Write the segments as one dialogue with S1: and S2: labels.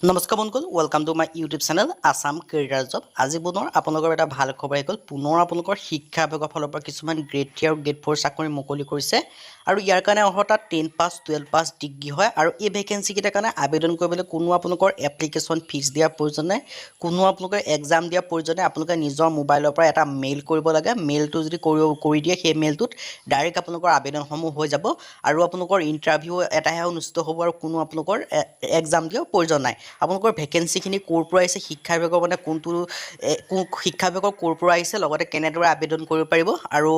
S1: নমস্কাৰ বন্ধুসকল, welcome to my YouTube channel Assam career job. আজি পুনৰ আপোনালোকৰ এটা ভাল খবৰ আহি গ'ল। পুনৰ আপোনালোকৰ শিক্ষা বিভাগৰ ফালৰ পৰা কিছুমান গ্ৰেড 3 আৰু গ্ৰেড 4 চাকৰি মুকলি কৰিছে আৰু ইয়াৰ কাৰণে অৰ্হতা 10 পাছ 12 পাছ ডিগ্ৰী হয়। আৰু এই ভেকেঞ্চিকেইটাৰ কাৰণে আবেদন কৰিবলৈ কোনো আপোনালোকৰ এপ্লিকেশ্যন ফিজ দিয়াৰ প্ৰয়োজন নাই, কোনো আপোনালোকৰ এক্সাম দিয়াৰ প্ৰয়োজন নাই। আপোনালোকে নিজৰ মোবাইলৰ পৰা এটা মেইল কৰিব লাগে। মেইলটো যদি কৰি দিয়ে, সেই মেইলটোত ডাইৰেক্ট আপোনালোকৰ আবেদনসমূহ হৈ যাব আৰু আপোনালোকৰ ইণ্টাৰভিউ এটাহে অনুষ্ঠিত হ'ব আৰু কোনো আপোনালোকৰ এক্সাম দিয়াৰ প্ৰয়োজন নাই। আপোনালোকৰ ভেকেঞ্চিখিনি ক'ৰ পৰা আহিছে, শিক্ষা বিভাগৰ মানে কোনটো শিক্ষা বিভাগৰ ক'ৰ পৰা আহিছে, লগতে কেনেদৰে আবেদন কৰিব পাৰিব আৰু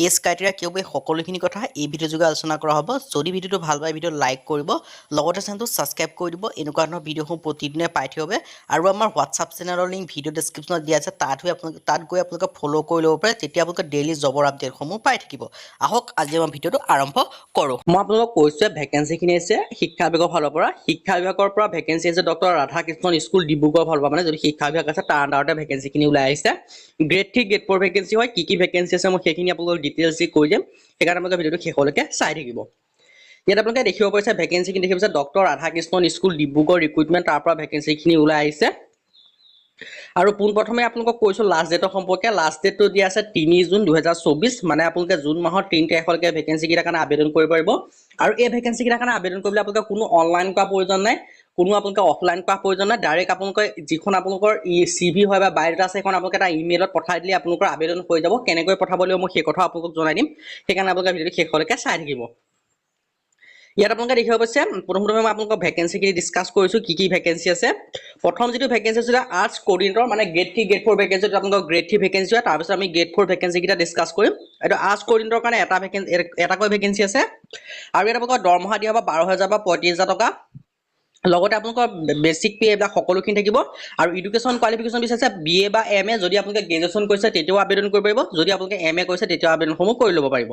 S1: এজ ক্ৰাইটেৰিয়া কি হ'ব, এই সকলোখিনি কথা এই ভিডিঅ' যোগে আলোচনা কৰা হ'ব। যদি ভিডিঅ'টো ভাল পায় ভিডিঅ' লাইক কৰিব, লগতে চেনেলটো ছাবস্ক্ৰাইব কৰি দিব। এনেকুৱা ধৰণৰ ভিডিঅ'সমূহ প্ৰতিদিনে পাই থাকিব আৰু আমাৰ হোৱাটছআপ চেনেলৰ লিংক ভিডিঅ' ডেছক্ৰিপশ্যনত দিয়া আছে। তাত গৈ আপোনালোকে ফ'ল' কৰি ল'ব পাৰে, তেতিয়া আপোনালোকে ডেইলি জবৰ আপডেটসমূহ পাই থাকিব। আহক আজি মই ভিডিঅ'টো আৰম্ভ কৰোঁ। মই আপোনালোকক কৈছোঁ ভেকেঞ্চিখিনি আছে শিক্ষা বিভাগৰ ফালৰ পৰা। শিক্ষা বিভাগৰ পৰা ভেকেঞ্চি আছে ডক্টৰ ৰাধাকৃষ্ণন স্কুল ডিব্ৰুগড় ফালৰ পৰা, মানে যদি শিক্ষা বিভাগ আছে তাৰ আণ্ডাৰতে ভেকেঞ্চিখিনি ওলাই আহিছে। গ্ৰেড 3 গ্ৰেড 4 ভেকেঞ্চি হয়। কি ভেকেঞ্চি আছে মই সেইখিনি আপোনালোকক ডিটেইলছ কৈ দিম, সেইকাৰণে আপোনালোকে ভিডিঅ'টো শেষলৈকে চাই থাকিব। ইয়াত আপোনালোকে দেখিব পাৰিছে ভেকেঞ্চিখিনি দেখিব পাৰিছে doctor Radhakrishnan school Dibrugarh recruitment, তাৰ পৰা ভেকেঞ্চিখিনি ওলাই আহিছে। আৰু পোনপ্ৰথমে আপোনালোকক কৈছোঁ লাষ্ট ডেটৰ সম্পৰ্কে। লাষ্ট ডেটটো দিয়া আছে 3 জুন 2024, মানে আপোনালোকে জুন মাহৰ 3 তাৰিখলৈকে ভেকেঞ্চিকেইটাৰ কাৰণে আবেদন কৰিব পাৰিব। আৰু এই ভেকেঞ্চিকেইটাৰ কাৰণে আবেদন কৰিবলৈ আপোনালোকে কোনো অনলাইন কৰা প্ৰয়োজন নাই, কোনো আপোনালোকে অফলাইন কৰা প্ৰয়োজন নাই। ডাইৰেক্ট আপোনালোকে যিখন আপোনালোকৰ CV হয় বা বায়'ডাটা আছে, সেইখন আপোনালোকে এটা ইমেইলত পঠাই দিলে আপোনালোকৰ আবেদন হৈ যাব। কেনেকৈ পঠাব লাগিব মই সেই কথা আপোনালোকক জনাই দিম, সেইকাৰণে আপোনালোকে ভিডিঅ'টো শেষলৈকে চাই থাকিব। ইয়াত আপোনালোকে দেখিব পাইছে প্ৰথমে মই আপোনালোকক ভেকেঞ্চিখিনি ডিছকাছ কৰিছোঁ, কি ভেকেঞ্চি আছে। প্ৰথম যিটো ভেকেঞ্চি আছিলে আৰ্টছ কোৰ্ডিনেটৰ, মানে গ্ৰেড 3 গ্ৰেড 4 ভেকেঞ্চি, আপোনালোকৰ গ্ৰেড 3 ভেকেঞ্চি হয়। তাৰপিছত আমি গ্ৰেড 4 ভেকেঞ্চিকেইটা ডিছকাছ কৰিম। এইটো আৰ্টছ কোৰ্ডিনেটৰ কাৰণে এটাকৈ ভেকেঞ্চি আছে আৰু ইয়াত আপোনালোকৰ দৰমহা দিয়া হ'ব 12,000 বা 35,000 টকা। লগতে আপোনালোকৰ বেচিক পে এইবিলাক সকলোখিনি থাকিব। আৰু এডুকেশ্যন কোৱালিফিকেশ্যন বিচাৰিছে BA বা MA। যদি আপোনালোকে গ্ৰেজুৱেশ্যন কৰিছে তেতিয়াও আবেদন কৰিব পাৰিব, যদি আপোনালোকে MA কৰিছে তেতিয়াও আবেদনসমূহ কৰি ল'ব পাৰিব।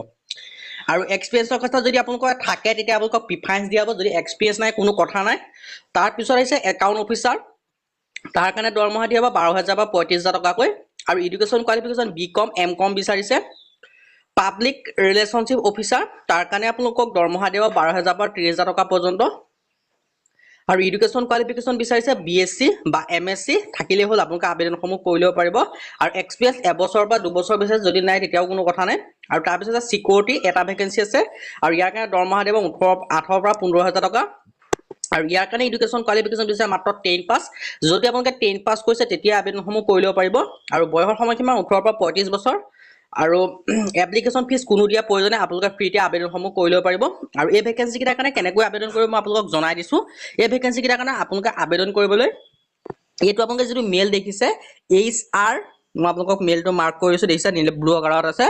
S1: আৰু এক্সপিৰিয়েঞ্চৰ কথা যদি আপোনালোকৰ থাকে তেতিয়া আপোনালোকক প্ৰিফাৰেঞ্চ দিয়া হ'ব, যদি এক্সপিৰিয়েঞ্চ নাই কোনো কথা নাই। তাৰপিছত আহিছে একাউণ্ট অফিচাৰ, তাৰ কাৰণে দৰমহা দিয়া হ'ব 12,000 বা 35,000 টকাকৈ। আৰু এডুকেশ্যন কোৱালিফিকেশ্যন BCom MCom বিচাৰিছে। পাব্লিক ৰিলেশ্যনশ্বিপ অফিচাৰ, তাৰ কাৰণে আপোনালোকক দৰমহা দিয়া হ'ব 12,000 পৰা 30,000 টকা পৰ্যন্ত। আৰু এডুকেশ্যন কোৱালিফিকেশ্যন বিচাৰিছে BSc বা MSc থাকিলেই হ'ল, আপোনালোকে আবেদনসমূহ কৰি ল'ব পাৰিব। আৰু এক্সপিৰিয়েঞ্চ এবছৰ বা 2 বছৰ বিচাৰিছে, যদি নাই তেতিয়াও কোনো কথা নাই। আৰু তাৰপিছত চিকিউৰিটি এটা ভেকেঞ্চি আছে আৰু ইয়াৰ কাৰণে দৰমহা দিব 18,000 পৰা 15,000 টকা। আৰু ইয়াৰ কাৰণে এডুকেশ্যন কোৱালিফিকেশ্যন বিচাৰে মাত্ৰ 10 পাছ। যদি আপোনালোকে 10 পাছ কৰিছে তেতিয়া আবেদনসমূহ কৰি ল'ব পাৰিব। আৰু বয়সৰ সময়সীমা 18 পৰা 35 বছৰ। আৰু এপ্লিকেশ্যন ফিজ কোনো দিয়া প্ৰয়োজন নাই, আপোনালোকে ফ্ৰীতে আবেদনসমূহ কৰি ল'ব পাৰিব। আৰু এই ভেকেঞ্চিকেইটাৰ কাৰণে কেনেকৈ আবেদন কৰিব মই আপোনালোকক জনাই দিছোঁ। এই ভেকেঞ্চিকেইটাৰ কাৰণে আপোনালোকে আবেদন কৰিবলৈ এইটো আপোনালোকে যিটো মেইল দেখিছে HR, মই আপোনালোকক মেইলটো মাৰ্ক কৰিছোঁ, দেখিছে ব্লু কালাৰত আছে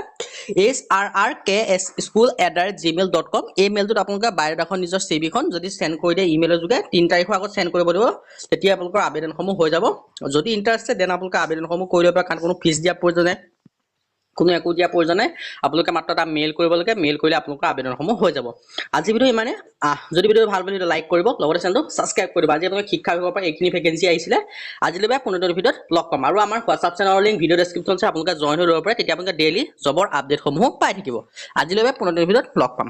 S1: HRRKS@gmail.com। এই মেইলটোত আপোনালোকে বায়'ডাটাখন নিজৰ CVখন যদি চেণ্ড কৰি দিয়ে ইমেইলৰ যোগে 3 তাৰিখৰ আগত চেণ্ড কৰিব দিব, তেতিয়া আপোনালোকৰ আবেদনসমূহ হৈ যাব। যদি ইণ্টাৰেষ্টেড দেন আপোনালোকে আবেদনসমূহ কৰি ল'ব পাৰে, কাৰণ কোনো ফিজ দিয়াৰ প্ৰয়োজন নাই, কোনো একো দিয়াৰ প্ৰয়োজন নাই। আপোনালোকে মাত্ৰ এটা মেইল কৰিব লাগে, মেইল কৰিলে আপোনালোকৰ আবেদনসমূহ হৈ যাব। আজি ভিডিঅ' ইমানে। যদি ভিডিঅ' ভাল পালে লাইক কৰিব, লগতে চেনেলটো ছাবস্ক্ৰাইব কৰিব। আজি আপোনালোকে শিক্ষা বিভাগৰ পৰা এইখিনি ভেকেঞ্চি আহিছিলে। আজিলৈ পুনৰ ভিডিঅ'ত লগ পাম। আৰু আমাৰ হোৱাটছআপ চেনেলৰ লিংক ভিডিঅ' ডেছক্ৰিপশ্যন আছে, আপোনালোকে জইন হৈ ল'ব পাৰে, তেতিয়া আপোনালোকে ডেইলি জবৰ আপডেটসমূহ পাই থাকিব। আজিলৈ পুনৰ ভিডিঅ'ত লগ পাম।